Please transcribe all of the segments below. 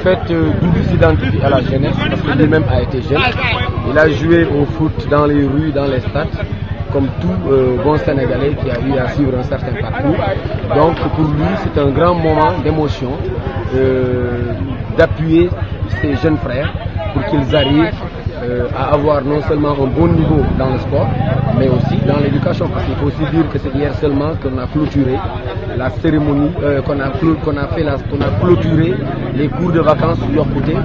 fait, Doudou s'identifie à la jeunesse parce que lui-même a été jeune. Il a joué au foot dans les rues, dans les stades, comme tout bon Sénégalais qui a eu à suivre un certain parcours. Donc pour lui, c'est un grand moment d'émotion d'appuyer ses jeunes frères pour qu'ils arrivent à avoir non seulement un bon niveau dans le sport, mais aussi dans l'éducation. Parce qu'il faut aussi dire que c'est hier seulement qu'on a clôturé la cérémonie, qu'on a clôturé les cours de vacances Yokkouté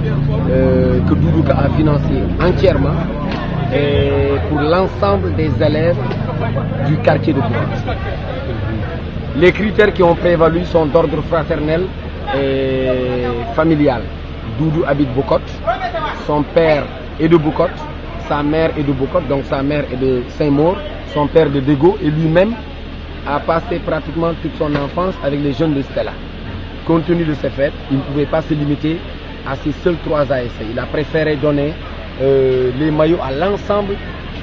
que Doudouka a financé entièrement pour l'ensemble des élèves du quartier de Boucotte. Les critères qui ont prévalu sont d'ordre fraternel et familial. Doudou habite Boucotte, son père est de Boucotte, sa mère est de Boucotte, donc sa mère est de Saint-Maur, son père de Dego, et lui-même a passé pratiquement toute son enfance avec les jeunes de Stella. Compte tenu de ces faits, il ne pouvait pas se limiter à ces seuls 3 ASC. Il a préféré donner les maillots à l'ensemble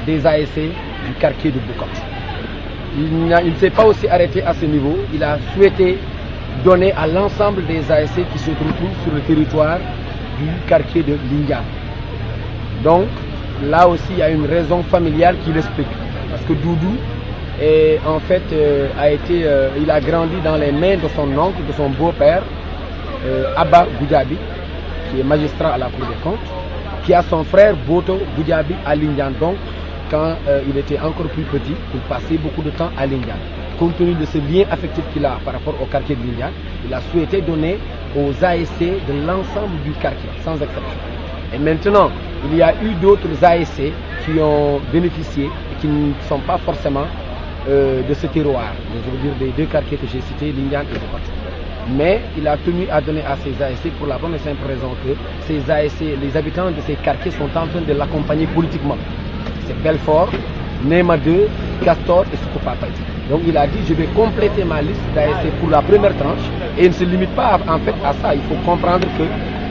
des ASC du quartier de Boucotte. Il ne s'est pas aussi arrêté à ce niveau, il a souhaité donner à l'ensemble des ASC qui se retrouvent sur le territoire du quartier de Lindiane. Donc là aussi il y a une raison familiale qui l'explique. Parce que Doudou en fait il a grandi dans les mains de son oncle, de son beau-père, Abba Goudiaby, qui est magistrat à la Cour des comptes, qui a son frère Boto Goudiaby à Lindiane. Donc quand il était encore plus petit, il passait beaucoup de temps à Lindiane. Compte tenu de ce lien affectif qu'il a par rapport au quartier de Lindiane, il a souhaité donner aux ASC de l'ensemble du quartier, sans exception. Et maintenant, il y a eu d'autres ASC qui ont bénéficié et qui ne sont pas forcément de ce terroir, je veux dire des 2 quartiers que j'ai cités, Lindiane et Boucotte. Mais il a tenu à donner à ces ASC pour la bonne et simple raison que ces ASC, les habitants de ces quartiers sont en train de l'accompagner politiquement. C'est Belfort, Néma 2, Castor et Soukoupapaï. Donc il a dit je vais compléter ma liste d'ASC pour la première tranche et il ne se limite pas en fait à ça. Il faut comprendre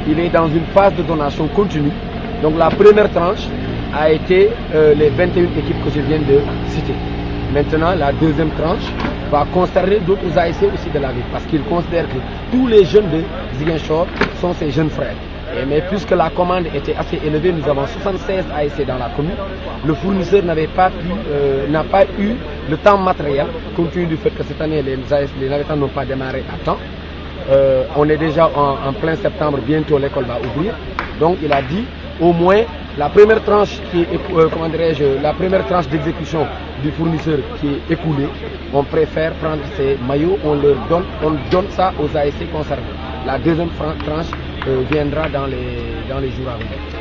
qu'il est dans une phase de donation continue. Donc la première tranche a été les 21 équipes que je viens de citer. Maintenant la deuxième tranche va concerner d'autres ASC aussi de la ville parce qu'il considère que tous les jeunes de Ziguinchor sont ses jeunes frères. Mais puisque la commande était assez élevée, nous avons 76 ASC dans la commune. Le fournisseur n'a pas eu le temps matériel, compte tenu du fait que cette année les navettans n'ont pas démarré à temps. On est déjà en plein septembre, bientôt l'école va ouvrir. Donc il a dit au moins la première tranche qui est, la première tranche d'exécution du fournisseur qui est écoulée, on préfère prendre ces maillots, on donne ça aux ASC concernés. La deuxième tranche viendra dans les jours à venir.